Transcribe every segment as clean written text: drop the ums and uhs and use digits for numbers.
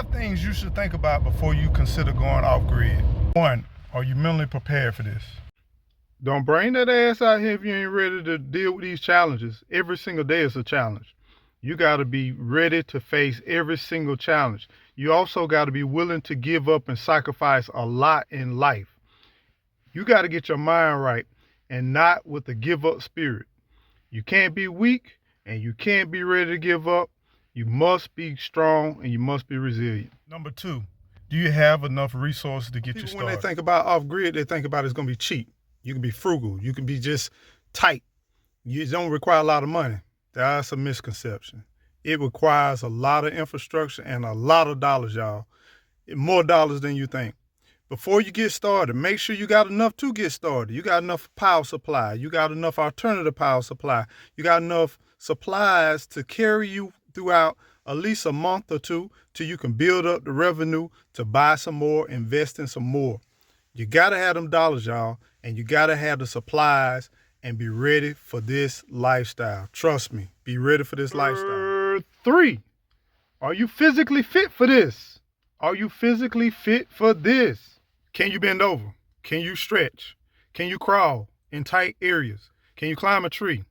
5 things you should think about before you consider going off grid. 1, are you mentally prepared for this? Don't bring that ass out here if you ain't ready to deal with these challenges. Every single day is a challenge. You got to be ready to face every single challenge. You also got to be willing to give up and sacrifice a lot in life. You got to get your mind right and not with a give up spirit. You can't be weak and you can't be ready to give up. You must be strong and you must be resilient. Number 2, do you have enough resources to get you started? When they think about off grid, they think about it's going to be cheap. You can be frugal. You can be just tight. You don't require a lot of money. That's a misconception. It requires a lot of infrastructure and a lot of dollars, y'all. More dollars than you think. Before you get started, make sure you got enough to get started. You got enough power supply. You got enough alternative power supply. You got enough supplies to carry you throughout at least a month or two till you can build up the revenue to buy some more, invest in some more. You got to have them dollars, y'all, and you got to have the supplies and be ready for this lifestyle. Trust me, be ready for this lifestyle. 3, are you physically fit for this? Are you physically fit for this? Can you bend over? Can you stretch? Can you crawl in tight areas? Can you climb a tree?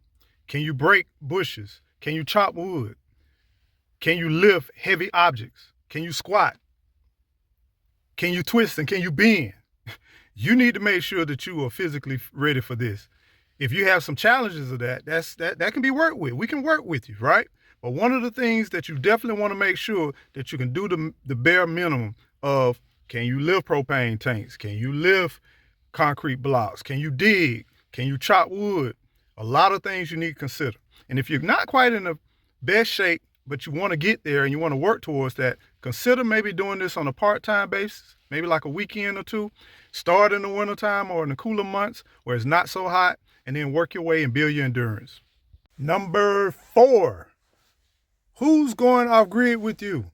Can you break bushes? Can you chop wood? Can you lift heavy objects? Can you squat? Can you twist and can you bend? You need to make sure that you are physically ready for this. If you have some challenges of that can be worked with. We can work with you, right? But one of the things that you definitely want to make sure that you can do the bare minimum of, can you lift propane tanks? Can you lift concrete blocks? Can you dig? Can you chop wood? A lot of things you need to consider. And if you're not quite in the best shape, but you want to get there and you want to work towards that, consider maybe doing this on a part-time basis, maybe like a weekend or two. Start in the wintertime or in the cooler months where it's not so hot, and then work your way and build your endurance. Number 4, who's going off grid with you?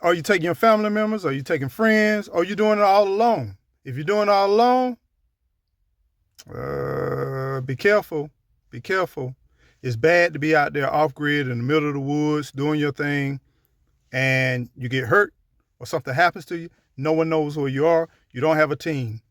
Are you taking your family members? Are you taking friends? Or are you doing it all alone? If you're doing it all alone, be careful. Be careful. It's bad to be out there off grid in the middle of the woods doing your thing and you get hurt or something happens to you. No one knows where you are. You don't have a team.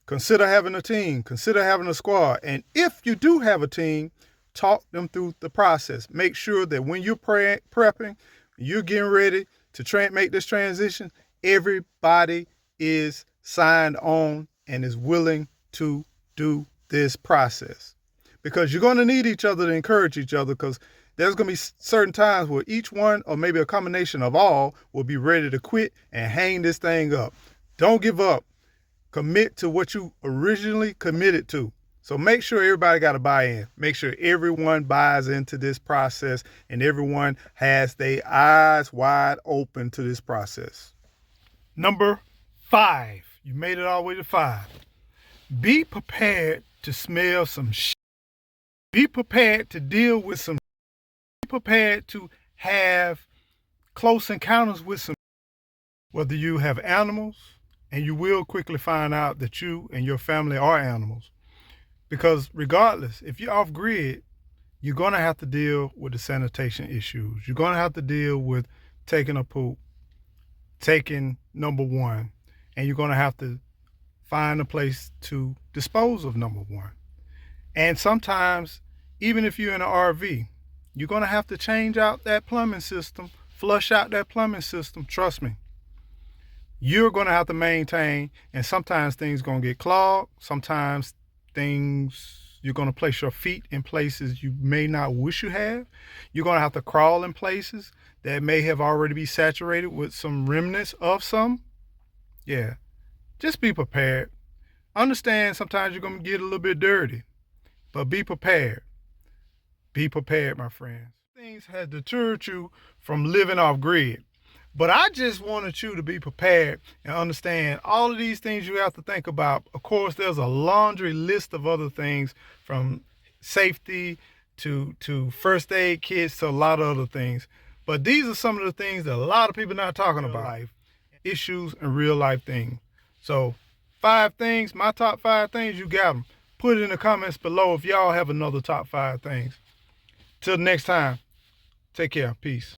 Consider having a team. Consider having a squad. And if you do have a team, talk them through the process. Make sure that when you're prepping, you're getting ready to make this transition, everybody is signed on and is willing to do this process. Because you're going to need each other to encourage each other, because there's going to be certain times where each one, or maybe a combination of all, will be ready to quit and hang this thing up. Don't give up. Commit to what you originally committed to. So make sure everybody got to buy in. Make sure everyone buys into this process and everyone has their eyes wide open to this process. Number 5. You made it all the way to 5. Be prepared to smell some shit. Be prepared to deal with some shit. Be prepared to have close encounters with some shit. Whether you have animals, and you will quickly find out that you and your family are animals. Because regardless, if you're off grid, you're going to have to deal with the sanitation issues. You're going to have to deal with taking a poop, taking number 1, and you're going to have to find a place to dispose of number 1. And sometimes, even if you're in an RV, you're going to have to change out that plumbing system, flush out that plumbing system. Trust me. You're going to have to maintain, and sometimes things going to get clogged. Sometimes you're going to place your feet in places you may not wish you have. You're going to have to crawl in places that may have already been saturated with some remnants of some. Yeah, just be prepared. Understand sometimes you're going to get a little bit dirty, but be prepared. Be prepared, my friends. Things have deterred you from living off grid. But I just wanted you to be prepared and understand all of these things you have to think about. Of course, there's a laundry list of other things, from safety to first aid kits to a lot of other things. But these are some of the things that a lot of people are not talking about. Life issues and real life things. So 5 things, my top 5 things, you got them. Put it in the comments below if y'all have another top 5 things. Till next time, take care. Peace.